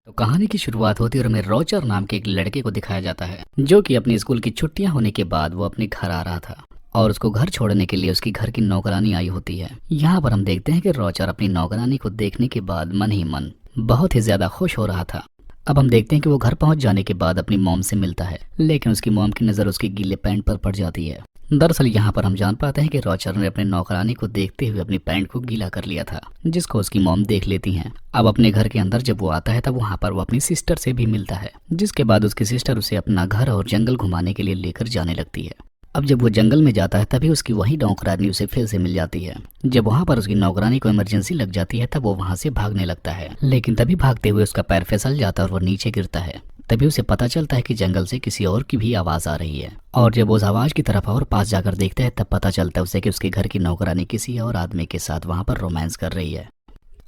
तो कहानी की शुरुआत होती है और हमें रॉजर नाम के एक लड़के को दिखाया जाता है जो कि अपनी स्कूल की छुट्टियां होने के बाद वो अपने घर आ रहा था और उसको घर छोड़ने के लिए उसकी घर की नौकरानी आई होती है। यहाँ पर हम देखते हैं कि रॉजर अपनी नौकरानी को देखने के बाद मन ही मन बहुत ही ज्यादा खुश हो रहा था। अब हम देखते हैं कि वो घर पहुंच जाने के बाद अपनी मॉम से मिलता है, लेकिन उसकी मॉम की नजर उसके गीले पैंट पर पड़ जाती है। दरअसल यहाँ पर हम जान पाते हैं कि रॉजर ने अपने नौकरानी को देखते हुए अपनी पैंट को गीला कर लिया था, जिसको उसकी मॉम देख लेती हैं। अब अपने घर के अंदर जब वो आता है तब वहाँ पर वो अपनी सिस्टर से भी मिलता है, जिसके बाद उसकी सिस्टर उसे अपना घर और जंगल घुमाने के लिए लेकर जाने लगती है। अब जब वो जंगल में जाता है तभी उसकी वही नौकरानी उसे फिर से मिल जाती है। जब वहाँ पर उसकी नौकरानी को इमरजेंसी लग जाती है तब वो वहाँ से भागने लगता है, लेकिन तभी भागते हुए उसका पैर फिसल जाता है और वो नीचे गिरता है। तभी उसे पता चलता है कि जंगल से किसी और की भी आवाज आ रही है, और जब वो उस आवाज की तरफ और पास जाकर देखता है तब पता चलता है उसे कि उसके घर की नौकरानी किसी और आदमी के साथ वहाँ पर रोमांस कर रही है।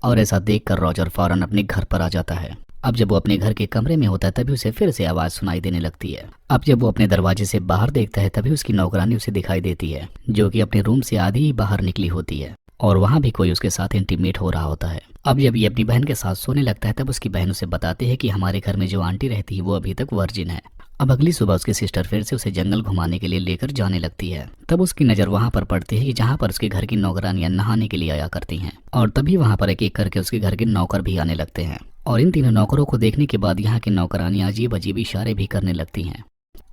और ऐसा देखकर रॉजर फौरन अपने घर पर आ जाता है। अब जब वो अपने घर के कमरे में होता है तभी उसे फिर से आवाज सुनाई देने लगती है। अब जब वो अपने दरवाजे से बाहर देखता है तभी उसकी नौकरानी उसे दिखाई देती है, जो कि अपने रूम से आधी ही बाहर निकली होती है और वहाँ भी कोई उसके साथ इंटीमेट हो रहा होता है। अब जब ये अपनी बहन के साथ सोने लगता है तब उसकी बहन उसे बताती है कि हमारे घर में जो आंटी रहती है वो अभी तक वर्जिन है। अब अगली सुबह उसकी सिस्टर फिर से उसे जंगल घुमाने के लिए लेकर जाने लगती है। तब उसकी नजर वहाँ पर पड़ती है कि जहाँ पर उसके घर की नौकरानियां नहाने के लिए आया करती हैं, और तभी वहाँ पर एक एक करके उसके घर के नौकर भी आने लगते हैं। और इन तीनों नौकरों को देखने के बाद यहाँ की नौकरानियां अजीब अजीब इशारे भी करने लगती हैं।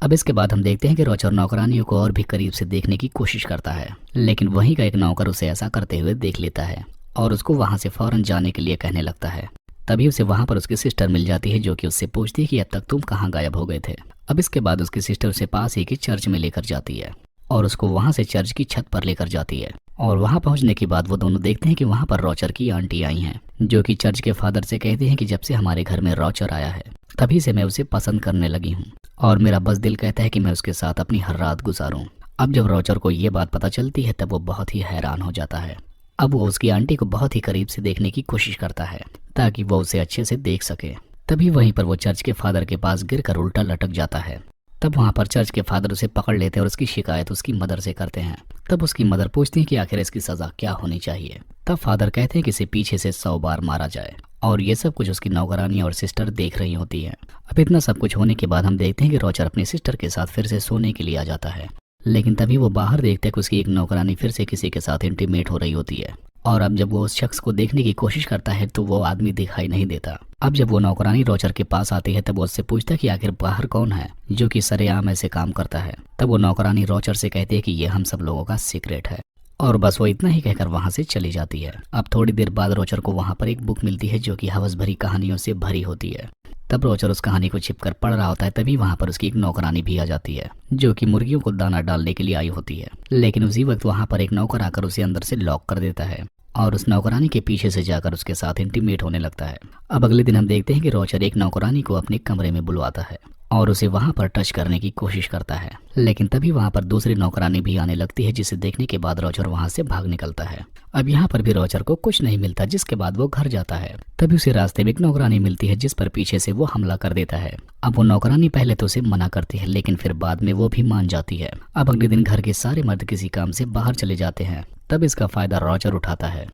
अब इसके बाद हम देखते हैं कि रॉजर नौकरानियों को और भी करीब से देखने की कोशिश करता है, लेकिन वहीं का एक नौकर उसे ऐसा करते हुए देख लेता है और उसको वहां से फौरन जाने के लिए कहने लगता है। तभी उसे वहां पर उसकी सिस्टर मिल जाती है, जो कि उससे पूछती है कि अब तक तुम कहाँ गायब हो गए थे। अब इसके बाद उसकी सिस्टर उसे पास ही की चर्च में लेकर जाती है और उसको वहां से चर्च की छत पर लेकर जाती है। और वहां पहुंचने के बाद वो दोनों देखते हैं कि वहां पर रॉजर की आंटी आई हैं, जो कि चर्च के फादर से कहती हैं कि जब से हमारे घर में रॉजर आया है तभी से मैं उसे पसंद करने लगी हूँ और मेरा बस दिल कहता है कि मैं उसके साथ अपनी हर रात गुजारूं। अब जब रॉजर को ये बात पता चलती है तब वो बहुत ही हैरान हो जाता है। अब वो उसकी आंटी को बहुत ही करीब से देखने की कोशिश करता है ताकि वो उसे अच्छे से देख सके। तभी वहीं पर वो चर्च के फादर के पास गिरकर उल्टा लटक जाता है। तब वहाँ पर चर्च के फादर उसे पकड़ लेते हैं और उसकी शिकायत उसकी मदर से करते हैं। तब उसकी मदर पूछती है कि आखिर इसकी सजा क्या होनी चाहिए। तब फादर कहते हैं कि इसे पीछे से 100 बार मारा जाए, और ये सब कुछ उसकी नौकरानी और सिस्टर देख रही होती है। अब इतना सब कुछ होने के बाद हम देखते हैं कि रॉजर अपनी सिस्टर के साथ फिर से सोने के लिए आ जाता है, लेकिन तभी वो बाहर देखते हैं कि उसकी एक नौकरानी फिर से किसी के साथ इंटीमेट हो रही होती है। और अब जब वो उस शख्स को देखने की कोशिश करता है तो वो आदमी दिखाई नहीं देता। अब जब वो नौकरानी रॉजर के पास आती है तब वो उससे पूछता है कि आखिर बाहर कौन है जो कि सरेआम ऐसे काम करता है। तब वो नौकरानी रॉजर से कहती है कि ये हम सब लोगों का सीक्रेट है, और बस वो इतना ही कहकर वहां से चली जाती है। अब थोड़ी देर बाद रॉजर को वहां पर एक बुक मिलती है जो कि हवस भरी कहानियों से भरी होती है। तब रॉजर उस कहानी को छिपकर पढ़ रहा होता है। तभी वहां पर उसकी एक नौकरानी भी आ जाती है, जो कि मुर्गियों को दाना डालने के लिए आई होती है, लेकिन उसी वक्त वहां पर एक नौकर आकर उसे अंदर से लॉक कर देता है और उस नौकरानी के पीछे से जाकर उसके साथ इंटीमेट होने लगता है। अब अगले दिन हम देखते हैं कि रॉजर एक नौकरानी को अपने कमरे में बुलवाता है और उसे वहां पर टच करने की कोशिश करता है, लेकिन तभी वहां पर दूसरी नौकरानी भी आने लगती है, जिसे देखने के बाद रॉजर वहां से भाग निकलता है। अब यहाँ पर भी रॉजर को कुछ नहीं मिलता, जिसके बाद वो घर जाता है। तभी उसे रास्ते में एक नौकरानी मिलती है जिस पर पीछे से वो हमला कर देता है। अब वो नौकरानी पहले तो उसे मना करती है, लेकिन फिर बाद में वो भी मान जाती है। अब अगले दिन घर के सारे मर्द किसी काम से बाहर चले जाते हैं, तब इसका फायदा रॉजर उठाता है।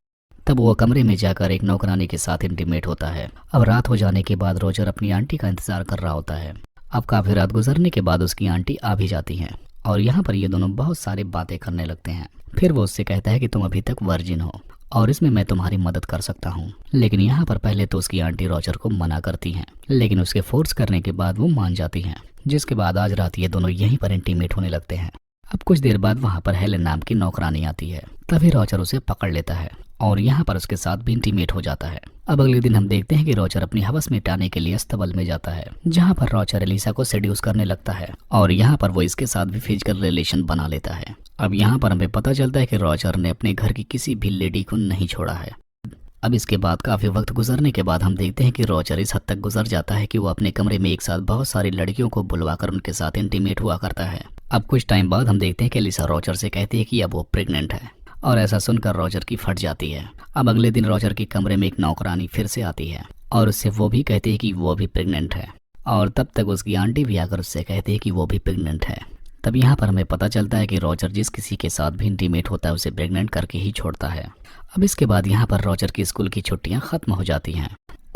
तब वो कमरे में जाकर एक नौकरानी के साथ इंटीमेट होता है। अब रात हो जाने के बाद रॉजर अपनी आंटी का इंतजार कर रहा होता है। अब काफी रात गुजरने के बाद उसकी आंटी आ भी जाती हैं और यहाँ पर ये दोनों बहुत सारी बातें करने लगते हैं। फिर वो उससे कहता है कि तुम अभी तक वर्जिन हो और इसमें मैं तुम्हारी मदद कर सकता हूँ। लेकिन यहाँ पर पहले तो उसकी आंटी रॉजर को मना करती हैं, लेकिन उसके फोर्स करने के बाद वो मान जाती हैं, जिसके बाद आज रात ये दोनों यहीं पर इंटीमेट होने लगते हैं। अब कुछ देर बाद वहाँ पर हेलेन नाम की नौकरानी आती है। तभी रॉजर उसे पकड़ लेता है और यहाँ पर उसके साथ भी इंटीमेट हो जाता है। अब अगले दिन हम देखते हैं कि रॉजर अपनी हवस में टाने के लिए अस्तबल में जाता है, जहाँ पर रॉजर एलिसा को सेड्यूस करने लगता है और यहाँ पर वो इसके साथ भी फिजिकल रिलेशन बना लेता है। अब यहाँ पर हमें पता चलता है कि रॉजर ने अपने घर की किसी भी लेडी को नहीं छोड़ा है। अब इसके बाद काफी वक्त गुजरने के बाद हम देखते हैं कि रॉजर इस हद तक गुजर जाता है कि वो अपने कमरे में एक साथ बहुत सारी लड़कियों को बुलवाकर उनके साथ इंटीमेट हुआ करता है। अब कुछ टाइम बाद हम देखते हैं कि एलिसा रॉजर से कहती है कि अब वो प्रेग्नेंट है, और ऐसा सुनकर रॉजर की फट जाती है। अब अगले दिन रॉजर के कमरे में एक नौकरानी फिर से आती है और उससे वो भी कहती है कि वो भी प्रेग्नेंट है, और तब तक उसकी आंटी भी आकर उससे कहती है कि वो भी प्रेग्नेंट है। तब यहाँ पर हमें पता चलता है कि रॉजर जिस किसी के साथ भी इंटीमेट होता है उसे प्रेग्नेंट करके ही छोड़ता है। अब इसके बाद यहाँ पर रॉजर की स्कूल की छुट्टियां खत्म हो जाती हैं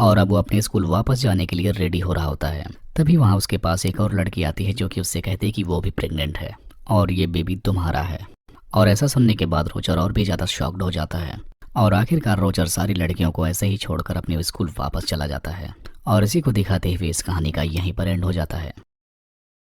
और अब वो अपने स्कूल वापस जाने के लिए रेडी हो रहा होता है। तभी वहाँ उसके पास एक और लड़की आती है जो कि उससे कहती है कि वो भी प्रेग्नेंट है और ये बेबी तुम्हारा है। और ऐसा सुनने के बाद रोजर और भी ज़्यादा शॉक्ड हो जाता है और आखिरकार रोजर सारी लड़कियों को ऐसे ही छोड़कर अपने स्कूल वापस चला जाता है। और इसी को दिखाते हुए इस कहानी का यहीं पर एंड हो जाता है।